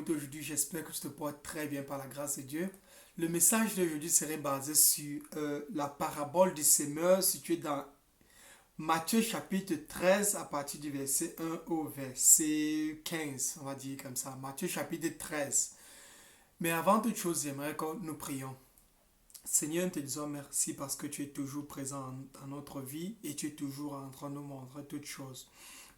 m'écoutes aujourd'hui, j'espère que tu te portes très bien par la grâce de Dieu. Le message d'aujourd'hui serait basé sur la parabole du semeur située dans Matthieu chapitre 13 à partir du verset 1 au verset 15, on va dire comme ça. Matthieu chapitre 13. Mais avant toute chose, j'aimerais que nous prions. Seigneur, nous te disons merci parce que tu es toujours présent dans notre vie et tu es toujours en train de nous montrer toutes choses.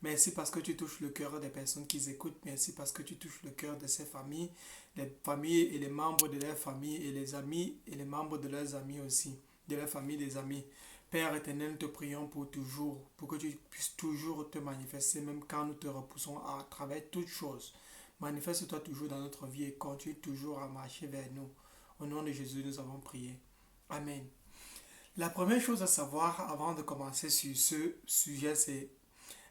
Merci parce que tu touches le cœur des personnes qui écoutent. Merci parce que tu touches le cœur de ces familles, les familles et les membres de leurs familles et les amis et les membres de leurs amis aussi, de leur famille, des amis. Père éternel, nous te prions pour toujours, pour que tu puisses toujours te manifester, même quand nous te repoussons à travers toutes choses. Manifeste-toi toujours dans notre vie et continue toujours à marcher vers nous. Au nom de Jésus, nous avons prié. Amen. La première chose à savoir avant de commencer sur ce sujet, c'est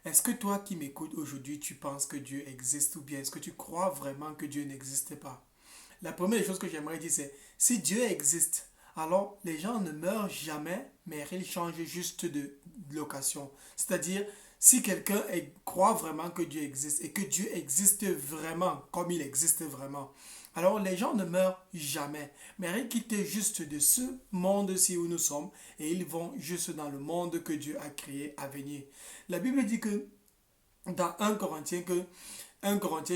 est-ce que toi qui m'écoutes aujourd'hui, tu penses que Dieu existe ou bien est-ce que tu crois vraiment que Dieu n'existe pas? La première chose que j'aimerais dire, c'est si Dieu existe, alors les gens ne meurent jamais, mais ils changent juste de location. C'est-à-dire, si quelqu'un croit vraiment que Dieu existe et que Dieu existe vraiment, comme il existe vraiment, alors les gens ne meurent jamais, mais ils quittent juste de ce monde-ci où nous sommes et ils vont juste dans le monde que Dieu a créé à venir. La Bible dit que dans 1 Corinthiens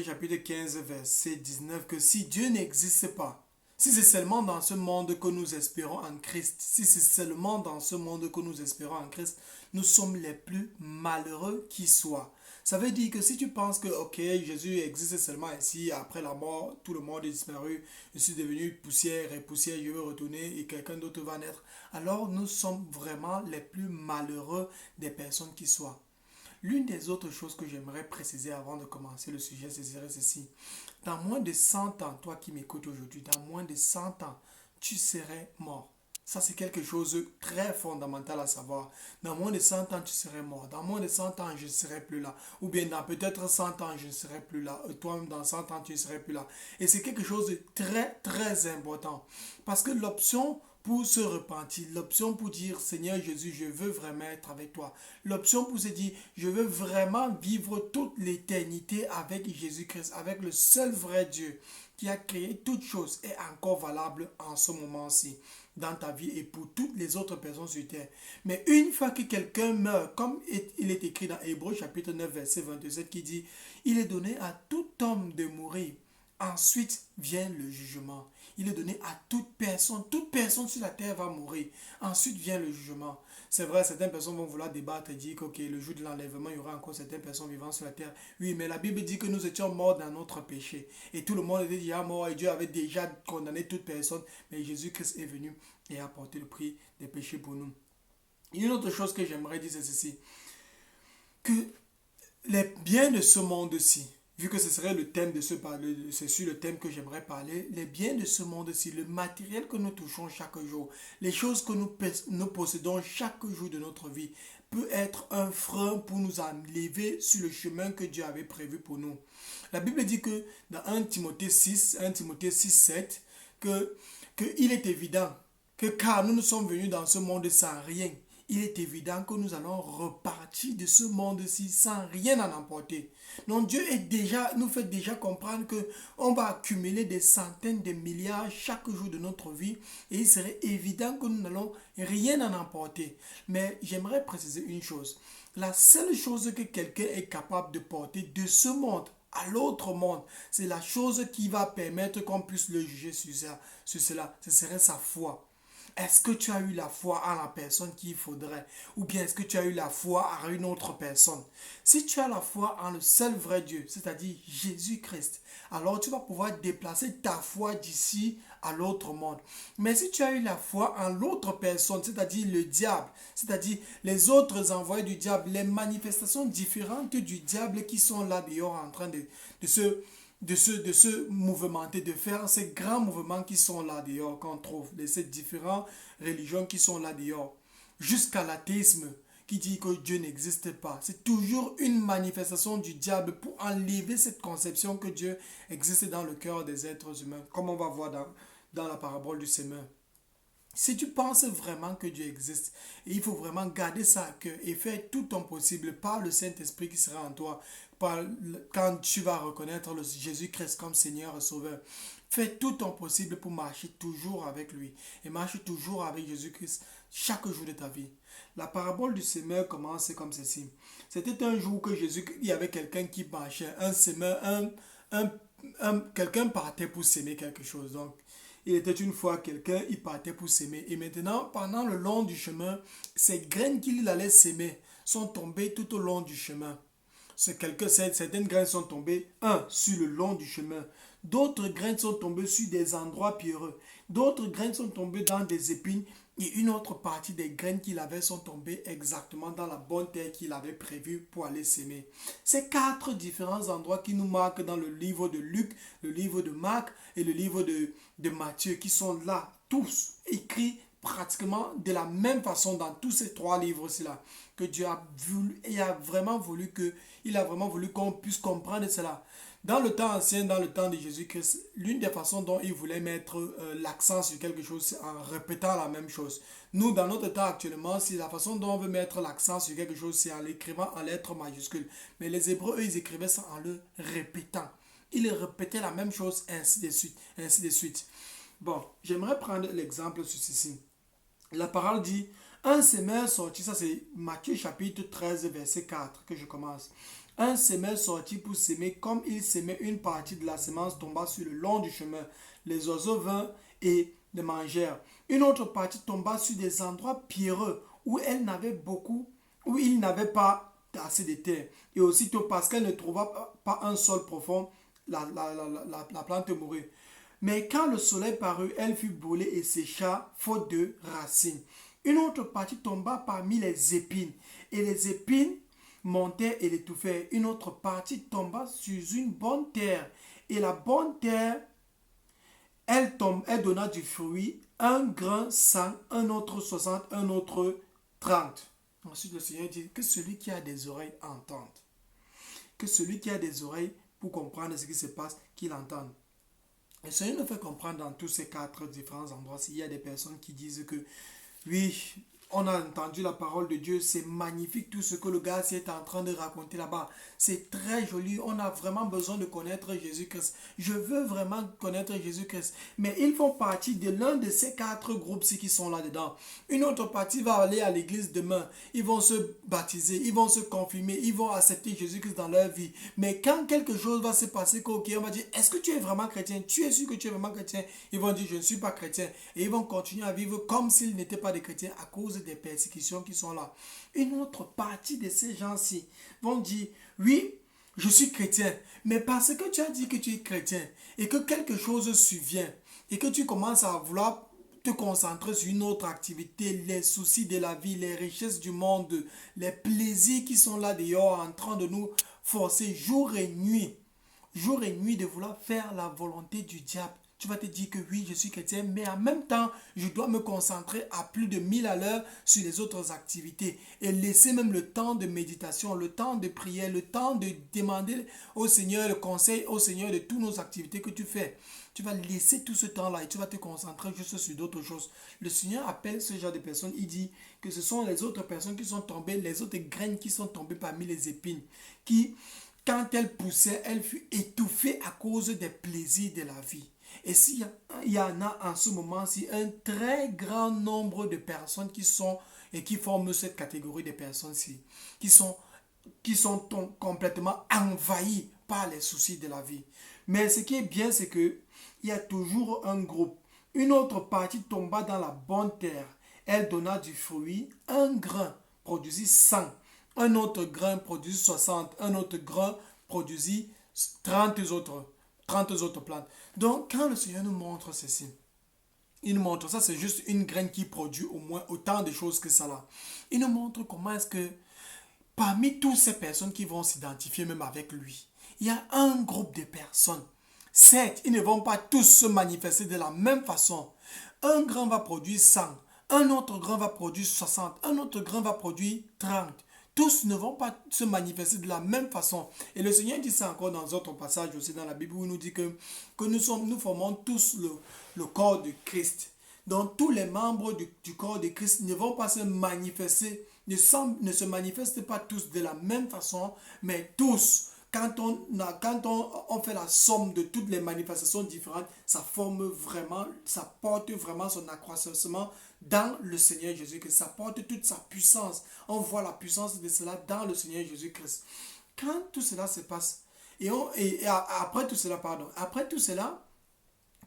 chapitre 15 verset 19 que si Dieu n'existe pas, si c'est seulement dans ce monde que nous espérons en Christ, si c'est seulement dans ce monde que nous espérons en Christ, nous sommes les plus malheureux qui soient. Ça veut dire que si tu penses que, ok, Jésus existe seulement ici, après la mort, tout le monde est disparu, je suis devenu poussière et poussière, je vais retourner et quelqu'un d'autre va naître, alors nous sommes vraiment les plus malheureux des personnes qui soient. L'une des autres choses que j'aimerais préciser avant de commencer le sujet, c'est ceci. Dans moins de 100 ans, toi qui m'écoutes aujourd'hui, dans moins de 100 ans, tu serais mort. Ça, c'est quelque chose de très fondamental à savoir. Dans moins de 100 ans, tu serais mort. Dans moins de 100 ans, je ne serai plus là. Ou bien dans peut-être 100 ans, je ne serai plus là. Toi-même, dans 100 ans, tu ne serais plus là. Et c'est quelque chose de très, très important. Parce que l'option pour se repentir, l'option pour dire Seigneur Jésus, je veux vraiment être avec toi, l'option pour se dire je veux vraiment vivre toute l'éternité avec Jésus-Christ, avec le seul vrai Dieu qui a créé toutes choses est encore valable en ce moment-ci dans ta vie et pour toutes les autres personnes sur terre. Mais une fois que quelqu'un meurt, comme il est écrit dans Hébreux chapitre 9 verset 27 qui dit il est donné à tout homme de mourir. Ensuite vient le jugement. Il est donné à toute personne sur la terre va mourir. Ensuite vient le jugement. C'est vrai, certaines personnes vont vouloir débattre et dire que le jour de l'enlèvement, il y aura encore certaines personnes vivant sur la terre. Oui, mais la Bible dit que nous étions morts dans notre péché. Et tout le monde était déjà mort et Dieu avait déjà condamné toute personne. Mais Jésus-Christ est venu et a porté le prix des péchés pour nous. Une autre chose que j'aimerais dire, c'est ceci. Que les biens de ce monde-ci, vu que ce serait le thème de ce parler, c'est sur le thème que j'aimerais parler, les biens de ce monde-ci, le matériel que nous touchons chaque jour, les choses que nous possédons chaque jour de notre vie, peut être un frein pour nous enlever sur le chemin que Dieu avait prévu pour nous. La Bible dit que dans 1 Timothée 6, 7, qu'il est évident que car nous sommes venus dans ce monde sans rien, il est évident que nous allons repartir de ce monde-ci sans rien en emporter. Donc Dieu nous fait déjà comprendre que on va accumuler des centaines de milliards chaque jour de notre vie et il serait évident que nous n'allons rien en emporter. Mais j'aimerais préciser une chose. La seule chose que quelqu'un est capable de porter de ce monde à l'autre monde, c'est la chose qui va permettre qu'on puisse le juger sur cela. Ce serait sa foi. Est-ce que tu as eu la foi en la personne qu'il faudrait? Ou bien est-ce que tu as eu la foi en une autre personne? Si tu as la foi en le seul vrai Dieu, c'est-à-dire Jésus-Christ, alors tu vas pouvoir déplacer ta foi d'ici à l'autre monde. Mais si tu as eu la foi en l'autre personne, c'est-à-dire le diable, c'est-à-dire les autres envoyés du diable, les manifestations différentes du diable qui sont là dehors en train de se mouvementer, de faire ces grands mouvements qui sont là dehors, qu'on trouve, de ces différentes religions qui sont là dehors, jusqu'à l'athéisme qui dit que Dieu n'existe pas. C'est toujours une manifestation du diable pour enlever cette conception que Dieu existe dans le cœur des êtres humains, comme on va voir dans la parabole du semeur. Si tu penses vraiment que Dieu existe, et il faut vraiment garder ça à cœur et faire tout ton possible par le Saint-Esprit qui sera en toi quand tu vas reconnaître le Jésus-Christ comme Seigneur et Sauveur, fais tout ton possible pour marcher toujours avec lui. Et marche toujours avec Jésus-Christ chaque jour de ta vie. La parabole du semeur commence comme ceci. C'était un jour que il y avait quelqu'un qui marchait, un semeur, quelqu'un partait pour s'aimer quelque chose. Donc, il était une fois quelqu'un, il partait pour s'aimer. Et maintenant, pendant le long du chemin, ces graines qu'il allait s'aimer sont tombées tout au long du chemin. Certaines graines sont tombées, sur le long du chemin. D'autres graines sont tombées sur des endroits pierreux. D'autres graines sont tombées dans des épines. Et une autre partie des graines qu'il avait sont tombées exactement dans la bonne terre qu'il avait prévue pour aller s'aimer. Ces 4 différents endroits qui nous marquent dans le livre de Luc, le livre de Marc et le livre de Matthieu, qui sont là, tous écrits pratiquement de la même façon dans tous ces 3 livres-là, que Dieu a voulu, il a vraiment voulu qu'on puisse comprendre cela. Dans le temps ancien, dans le temps de Jésus-Christ, l'une des façons dont il voulait mettre l'accent sur quelque chose, c'est en répétant la même chose. Nous, dans notre temps actuellement, si la façon dont on veut mettre l'accent sur quelque chose, c'est en l'écrivant en lettres majuscules. Mais les Hébreux, eux, ils écrivaient ça en le répétant. Ils répétaient la même chose, ainsi de suite, ainsi de suite. Bon, j'aimerais prendre l'exemple sur ceci. La parole dit, un semeur sorti, ça c'est Matthieu chapitre 13, verset 4 que je commence. Un semeur sortit pour s'aimer, comme il s'aimait, une partie de la semence tomba sur le long du chemin. Les oiseaux vinrent et le mangèrent. Une autre partie tomba sur des endroits pierreux où il n'avait pas assez de terre. Et aussitôt, parce qu'elle ne trouva pas un sol profond, la plante mourut. Mais quand le soleil parut, elle fut brûlée et sécha, faute de racines. Une autre partie tomba parmi les épines, et les épines montaient et l'étouffèrent. Une autre partie tomba sur une bonne terre, et la bonne terre, elle donna du fruit, un grain 100, un autre 60, un autre 30. Ensuite le Seigneur dit que celui qui a des oreilles entende. Que celui qui a des oreilles pour comprendre ce qui se passe, qu'il entende. Le Seigneur nous fait comprendre dans tous ces 4 différents endroits, s'il y a des personnes qui disent que oui, on a entendu la parole de Dieu, c'est magnifique tout ce que le gars est en train de raconter là-bas. C'est très joli, on a vraiment besoin de connaître Jésus-Christ. Je veux vraiment connaître Jésus-Christ. Mais ils font partie de l'un de ces 4 groupes-ci qui sont là-dedans. Une autre partie va aller à l'église demain. Ils vont se baptiser, ils vont se confirmer, ils vont accepter Jésus-Christ dans leur vie. Mais quand quelque chose va se passer, on va dire, est-ce que tu es vraiment chrétien? Tu es sûr que tu es vraiment chrétien? Ils vont dire, je ne suis pas chrétien. Et ils vont continuer à vivre comme s'ils n'étaient pas des chrétiens à cause des persécutions qui sont là. Une autre partie de ces gens-ci vont dire, oui, je suis chrétien, mais parce que tu as dit que tu es chrétien et que quelque chose survient et que tu commences à vouloir te concentrer sur une autre activité, les soucis de la vie, les richesses du monde, les plaisirs qui sont là dehors en train de nous forcer jour et nuit de vouloir faire la volonté du diable. Tu vas te dire que oui, je suis chrétien, mais en même temps, je dois me concentrer à plus de 1000 à l'heure sur les autres activités et laisser même le temps de méditation, le temps de prière, le temps de demander au Seigneur le conseil, au Seigneur de toutes nos activités que tu fais. Tu vas laisser tout ce temps-là et tu vas te concentrer juste sur d'autres choses. Le Seigneur appelle ce genre de personnes, il dit que ce sont les autres personnes qui sont tombées, les autres graines qui sont tombées parmi les épines, qui, quand elles poussaient, elles furent étouffées à cause des plaisirs de la vie. Et s'il y en a en ce moment-ci un très grand nombre de personnes qui sont et qui forment cette catégorie de personnes-ci, qui sont complètement envahies par les soucis de la vie. Mais ce qui est bien, c'est que il y a toujours un groupe. Une autre partie tomba dans la bonne terre. Elle donna du fruit, un grain produisit 100, un autre grain produisit 60, un autre grain produisit 30 autres plantes. Donc, quand le Seigneur nous montre ceci, il nous montre, ça c'est juste une graine qui produit au moins autant de choses que ça là. Il nous montre comment est-ce que parmi toutes ces personnes qui vont s'identifier même avec lui, il y a un groupe de personnes. Certes, ils ne vont pas tous se manifester de la même façon. Un grain va produire 100, un autre grain va produire 60, un autre grain va produire 30. Tous ne vont pas se manifester de la même façon. Et le Seigneur dit ça encore dans d'autres passages aussi dans la Bible où il nous dit que nous formons tous le corps de Christ. Donc tous les membres du corps de Christ ne vont pas se manifester, ne se manifestent pas tous de la même façon, mais tous, quand on fait la somme de toutes les manifestations différentes, ça porte vraiment son accroissement dans le Seigneur Jésus-Christ. Ça porte toute sa puissance. On voit la puissance de cela dans le Seigneur Jésus-Christ. Quand tout cela se passe, après tout cela,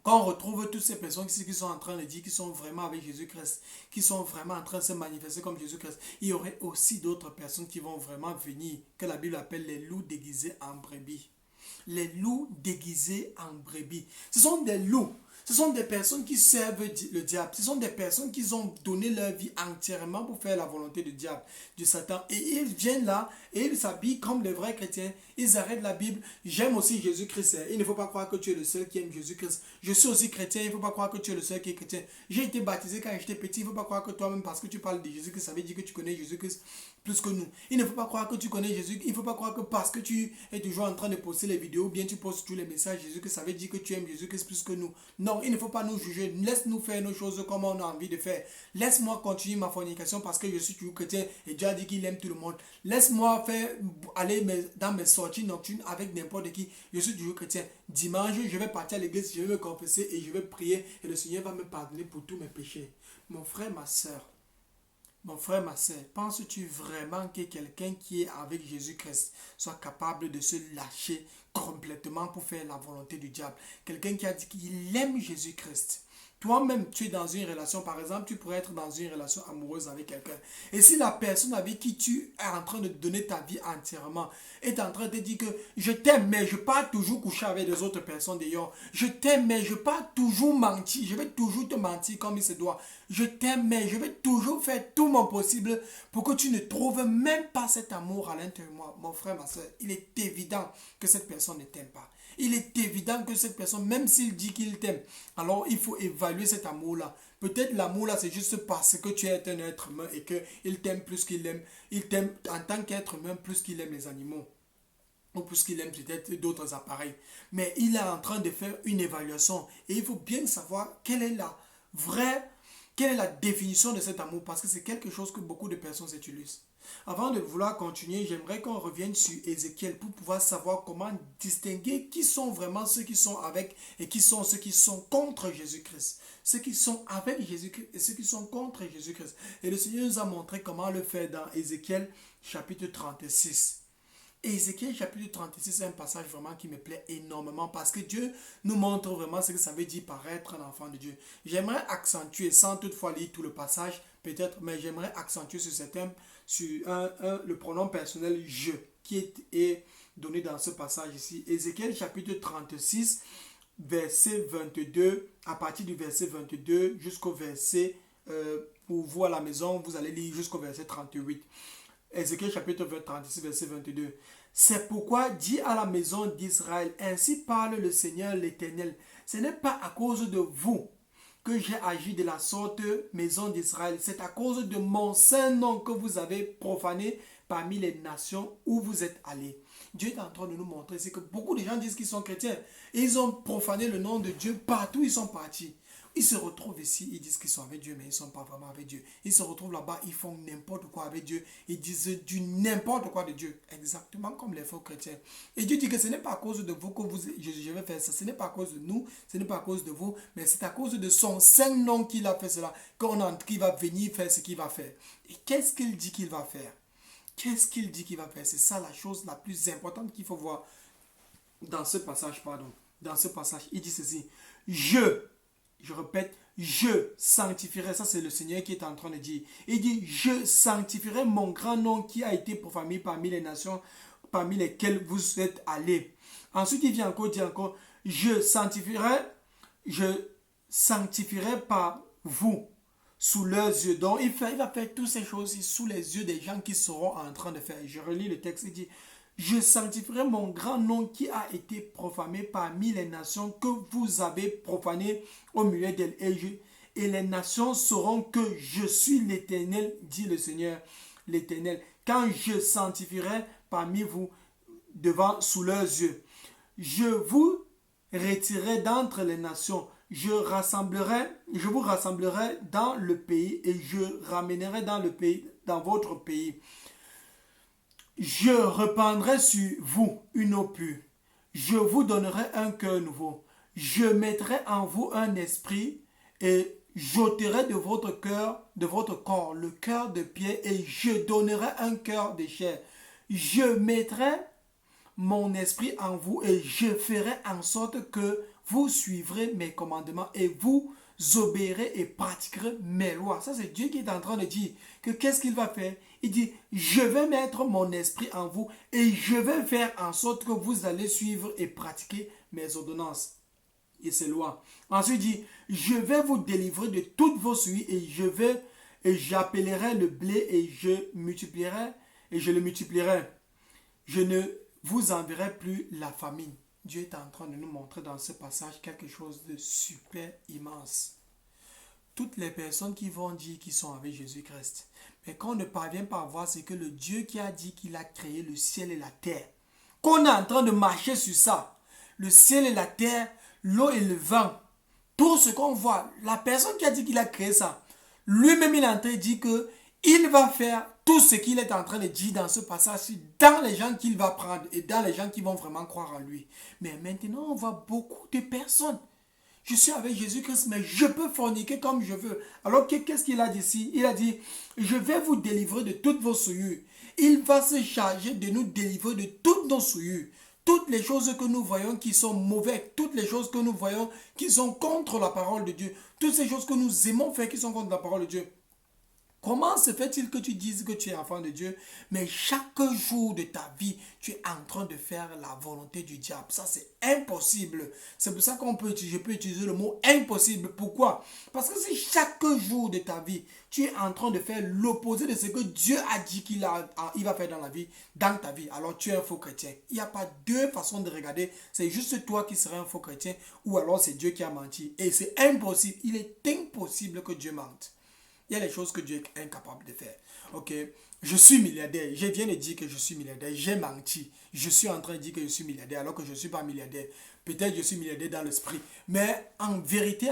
quand on retrouve toutes ces personnes qui sont en train de dire qu'ils sont vraiment avec Jésus-Christ, qui sont vraiment en train de se manifester comme Jésus-Christ, il y aurait aussi d'autres personnes qui vont vraiment venir, que la Bible appelle les loups déguisés en brebis. Les loups déguisés en brebis. Ce sont des loups. Ce sont des personnes qui servent le diable. Ce sont des personnes qui ont donné leur vie entièrement pour faire la volonté du diable, du Satan. Et ils viennent là et ils s'habillent comme les vrais chrétiens. Ils arrêtent la Bible. J'aime aussi Jésus-Christ. Il ne faut pas croire que tu es le seul qui aime Jésus-Christ. Je suis aussi chrétien. Il ne faut pas croire que tu es le seul qui est chrétien. J'ai été baptisé quand j'étais petit. Il ne faut pas croire que toi-même, parce que tu parles de Jésus-Christ, ça veut dire que tu connais Jésus-Christ plus que nous. Il ne faut pas croire que tu connais Jésus. Il ne faut pas croire que parce que tu es toujours en train de poster les vidéos, ou bien tu postes tous les messages Jésus-Christ, ça veut dire que tu aimes Jésus-Christ plus que nous. Non, il ne faut pas nous juger. Laisse-nous faire nos choses comme on a envie de faire. Laisse-moi continuer ma fornication parce que je suis toujours chrétien et Dieu a dit qu'il aime tout le monde. Laisse-moi aller dans mes sorties nocturnes avec n'importe qui. Je suis toujours chrétien. Dimanche, je vais partir à l'église, je vais me confesser et je vais prier et le Seigneur va me pardonner pour tous mes péchés. Mon frère, ma soeur, penses-tu vraiment que quelqu'un qui est avec Jésus-Christ soit capable de se lâcher complètement pour faire la volonté du diable? Quelqu'un qui a dit qu'il aime Jésus-Christ. Toi-même, tu es dans une relation, par exemple, tu pourrais être dans une relation amoureuse avec quelqu'un. Et si la personne avec qui tu es en train de donner ta vie entièrement est en train de te dire que je t'aime, mais je ne vais pas toujours coucher avec les autres personnes d'ailleurs. Je t'aime, mais je ne vais pas toujours mentir. Je vais toujours te mentir comme il se doit. Je t'aime, mais je vais toujours faire tout mon possible pour que tu ne trouves même pas cet amour à l'intérieur de moi. Mon frère, ma soeur, il est évident que cette personne ne t'aime pas. Il est évident que cette personne, même s'il dit qu'il t'aime, alors il faut évaluer cet amour-là. Peut-être l'amour là, c'est juste parce que tu es un être humain et qu'il t'aime plus qu'il aime. Il t'aime en tant qu'être humain plus qu'il aime les animaux. Ou plus qu'il aime peut-être d'autres appareils. Mais il est en train de faire une évaluation. Et il faut bien savoir quelle est la définition de cet amour. Parce que c'est quelque chose que beaucoup de personnes utilisent. Avant de vouloir continuer, j'aimerais qu'on revienne sur Ézéchiel pour pouvoir savoir comment distinguer qui sont vraiment ceux qui sont avec et qui sont ceux qui sont contre Jésus-Christ. Ceux qui sont avec Jésus-Christ et ceux qui sont contre Jésus-Christ. Et le Seigneur nous a montré comment le faire dans Ézéchiel chapitre 36. Ézéchiel chapitre 36, c'est un passage vraiment qui me plaît énormément parce que Dieu nous montre vraiment ce que ça veut dire paraître un enfant de Dieu. J'aimerais accentuer, sans toutefois lire tout le passage, peut-être, mais j'aimerais accentuer sur le pronom personnel « je » qui est donné dans ce passage ici. Ézéchiel chapitre 36, verset 22, à partir du verset 22 jusqu'au verset, pour vous à la maison, vous allez lire jusqu'au verset 38. Ézéchiel chapitre 36, verset 22. C'est pourquoi dis à la maison d'Israël, ainsi parle le Seigneur l'Éternel. Ce n'est pas à cause de vous que j'ai agi de la sorte, maison d'Israël. C'est à cause de mon saint nom que vous avez profané parmi les nations où vous êtes allés. Dieu est en train de nous montrer, c'est que beaucoup de gens disent qu'ils sont chrétiens. Et ils ont profané le nom de Dieu partout où ils sont partis. Ils se retrouvent ici, ils disent qu'ils sont avec Dieu, mais ils ne sont pas vraiment avec Dieu. Ils se retrouvent là-bas, ils font n'importe quoi avec Dieu. Ils disent du n'importe quoi de Dieu. Exactement comme les faux chrétiens. Et Dieu dit que ce n'est pas à cause de vous que je vais faire ça. Ce n'est pas à cause de nous, ce n'est pas à cause de vous, mais c'est à cause de son saint nom qu'il a fait cela, qu'il va venir faire ce qu'il va faire. Et qu'est-ce qu'il dit qu'il va faire? Qu'est-ce qu'il dit qu'il va faire? C'est ça la chose la plus importante qu'il faut voir dans ce passage, Dans ce passage, il dit ceci. Je répète, je sanctifierai, ça c'est le Seigneur qui est en train de dire. Il dit, je sanctifierai mon grand nom qui a été profané parmi les nations, parmi lesquelles vous êtes allés. Ensuite, il vient encore dire je sanctifierai par vous, sous leurs yeux. Donc, il va faire toutes ces choses sous les yeux des gens qui seront en train de faire. Je relis le texte, il dit, je sanctifierai mon grand nom qui a été profané parmi les nations que vous avez profané au milieu d'elles. Et les nations sauront que je suis l'Éternel, dit le Seigneur l'Éternel, quand je sanctifierai parmi vous sous leurs yeux. Je vous retirerai d'entre les nations. Je vous rassemblerai dans le pays et je ramènerai dans votre pays. Je répandrai sur vous une eau pure. Je vous donnerai un cœur nouveau. Je mettrai en vous un esprit et j'ôterai de votre corps, le cœur de pierre et je donnerai un cœur de chair. Je mettrai mon esprit en vous et je ferai en sorte que vous suivrez mes commandements et vous obéirez et pratiquerez mes lois. Ça, c'est Dieu qui est en train de dire que qu'est-ce qu'il va faire? Il dit, je vais mettre mon esprit en vous et je vais faire en sorte que vous allez suivre et pratiquer mes ordonnances et ses lois. Ensuite, il dit, je vais vous délivrer de toutes vos souilles et j'appellerai le blé et je le multiplierai. Je ne vous enverrai plus la famine. Dieu est en train de nous montrer dans ce passage quelque chose de super immense. Toutes les personnes qui vont dire qu'ils sont avec Jésus-Christ, mais qu'on ne parvient pas à voir, c'est que le Dieu qui a dit qu'il a créé le ciel et la terre, qu'on est en train de marcher sur ça, le ciel et la terre, l'eau et le vent, tout ce qu'on voit, la personne qui a dit qu'il a créé ça, lui-même il est en train de dire que il va faire tout ce qu'il est en train de dire dans ce passage dans les gens qu'il va prendre et dans les gens qui vont vraiment croire en lui. Mais maintenant, on voit beaucoup de personnes. Je suis avec Jésus-Christ, mais je peux forniquer comme je veux. Alors qu'est-ce qu'il a dit ici? Il a dit, je vais vous délivrer de toutes vos souillures. Il va se charger de nous délivrer de toutes nos souillures. Toutes les choses que nous voyons qui sont mauvaises, toutes les choses que nous voyons qui sont contre la parole de Dieu, toutes ces choses que nous aimons faire qui sont contre la parole de Dieu. Comment se fait-il que tu dises que tu es enfant de Dieu, mais chaque jour de ta vie, tu es en train de faire la volonté du diable? Ça, c'est impossible. C'est pour ça je peux utiliser le mot impossible. Pourquoi? Parce que si chaque jour de ta vie, tu es en train de faire l'opposé de ce que Dieu a dit il va faire dans ta vie, alors tu es un faux chrétien. Il n'y a pas deux façons de regarder. C'est juste toi qui serais un faux chrétien ou alors c'est Dieu qui a menti. Et c'est impossible. Il est impossible que Dieu mente. Il y a des choses que Dieu est incapable de faire. Ok, je suis milliardaire. Je viens de dire que je suis milliardaire. J'ai menti. Je suis en train de dire que je suis milliardaire alors que je ne suis pas milliardaire. Peut-être je suis milliardaire dans l'esprit. Mais en vérité,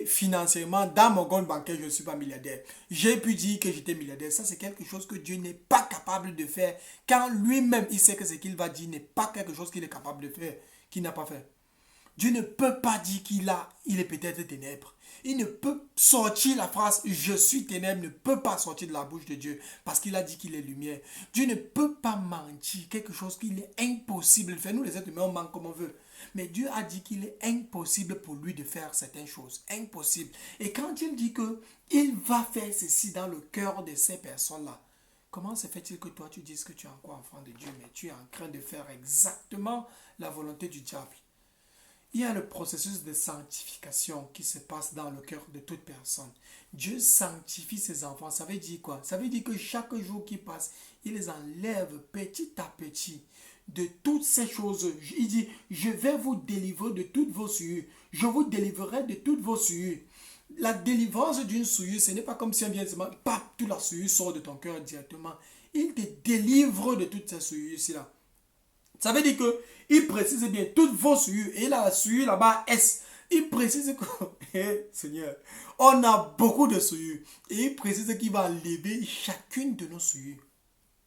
financièrement, dans mon compte bancaire, je ne suis pas milliardaire. J'ai pu dire que j'étais milliardaire. Ça, c'est quelque chose que Dieu n'est pas capable de faire. Quand lui-même, il sait que ce qu'il va dire n'est pas quelque chose qu'il est capable de faire, qu'il n'a pas fait. Dieu ne peut pas dire il est peut-être ténèbres. Il ne peut sortir la phrase je suis ténèbres, ne peut pas sortir de la bouche de Dieu parce qu'il a dit qu'il est lumière. Dieu ne peut pas mentir, quelque chose qu'il est impossible de faire. Nous les êtres humains on ment comme on veut. Mais Dieu a dit qu'il est impossible pour lui de faire certaines choses. Impossible. Et quand il dit qu'il va faire ceci dans le cœur de ces personnes-là, comment se fait-il que toi tu dises que tu es encore enfant de Dieu, mais tu es en train de faire exactement la volonté du diable? Il y a le processus de sanctification qui se passe dans le cœur de toute personne. Dieu sanctifie ses enfants. Ça veut dire quoi? Ça veut dire que chaque jour qui passe, il les enlève petit à petit de toutes ces choses. Il dit, je vais vous délivrer de toutes vos souillures. Je vous délivrerai de toutes vos souillures. La délivrance d'une souillure, ce n'est pas comme si on vient de toute la souillure sort de ton cœur directement. Il te délivre de toutes ces souillures-là. Ça veut dire que il précise bien toutes vos souillures. Et la souillure là-bas, S. Il précise que, Seigneur, on a beaucoup de souillures. Et il précise qu'il va enlever chacune de nos souillures.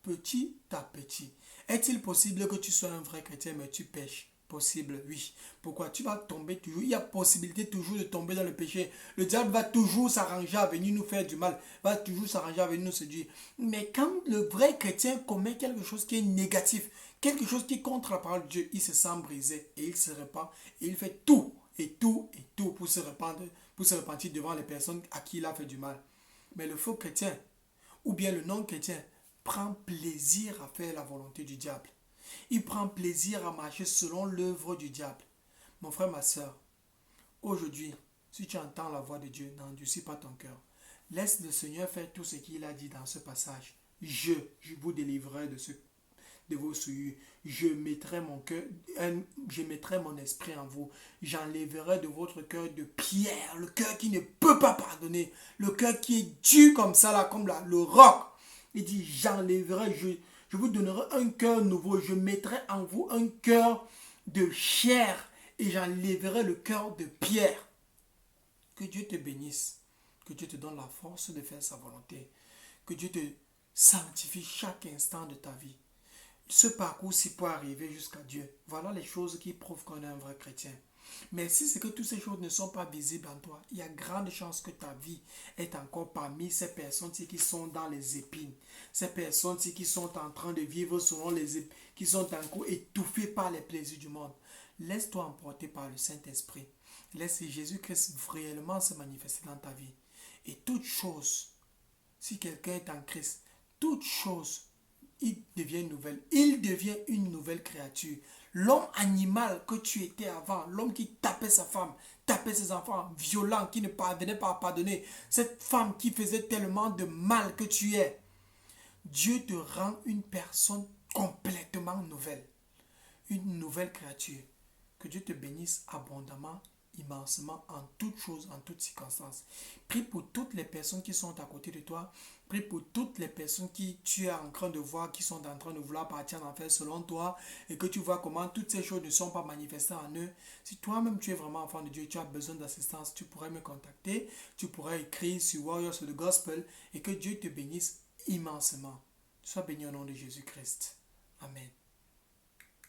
Petit à petit. Est-il possible que tu sois un vrai chrétien mais tu pêches? Possible, oui. Pourquoi? Tu vas tomber toujours. Il y a possibilité toujours de tomber dans le péché. Le diable va toujours s'arranger à venir nous faire du mal. Va toujours s'arranger à venir nous séduire. Mais quand le vrai chrétien commet quelque chose qui est négatif, quelque chose qui est contre la parole de Dieu, il se sent brisé et il se répand et il fait tout et tout et tout pour se repentir devant les personnes à qui il a fait du mal. Mais le faux chrétien ou bien le non-chrétien prend plaisir à faire la volonté du diable. Il prend plaisir à marcher selon l'œuvre du diable. Mon frère, ma soeur, aujourd'hui, si tu entends la voix de Dieu, n'endurcis pas ton cœur. Laisse le Seigneur faire tout ce qu'il a dit dans ce passage. Je vous délivrerai de vos souillures. Je mettrai mon esprit en vous. J'enlèverai de votre cœur de pierre, le cœur qui ne peut pas pardonner, le cœur qui est dur comme ça, là, comme le roc. Il dit, j'enlèverai, je vous donnerai un cœur nouveau. Je mettrai en vous un cœur de chair et j'enlèverai le cœur de pierre. Que Dieu te bénisse. Que Dieu te donne la force de faire sa volonté. Que Dieu te sanctifie chaque instant de ta vie. ce parcours-ci pour arriver jusqu'à Dieu. Voilà les choses qui prouvent qu'on est un vrai chrétien. Mais si c'est que toutes ces choses ne sont pas visibles en toi, il y a grande chance que ta vie est encore parmi ces personnes-ci qui sont dans les épines. Ces personnes-ci qui sont en train de vivre selon les épines, qui sont encore étouffées par les plaisirs du monde. Laisse-toi emporter par le Saint-Esprit. Laisse Jésus-Christ réellement se manifester dans ta vie. Et toute chose, si quelqu'un est en Christ, toute chose, il devient nouvelle. Il devient une nouvelle créature. L'homme animal que tu étais avant, l'homme qui tapait sa femme, tapait ses enfants, violent, qui ne parvenait pas à pardonner, cette femme qui faisait tellement de mal que tu es, Dieu te rend une personne complètement nouvelle. Une nouvelle créature. Que Dieu te bénisse abondamment, immensement, en toutes choses, en toutes circonstances. Prie pour toutes les personnes qui sont à côté de toi. Prie pour toutes les personnes qui tu es en train de voir, qui sont en train de vouloir partir en enfer selon toi, et que tu vois comment toutes ces choses ne sont pas manifestées en eux. Si toi-même tu es vraiment enfant de Dieu, tu as besoin d'assistance, tu pourrais me contacter. Tu pourrais écrire sur Warriors of the Gospel, et que Dieu te bénisse immensément. Sois béni au nom de Jésus-Christ. Amen.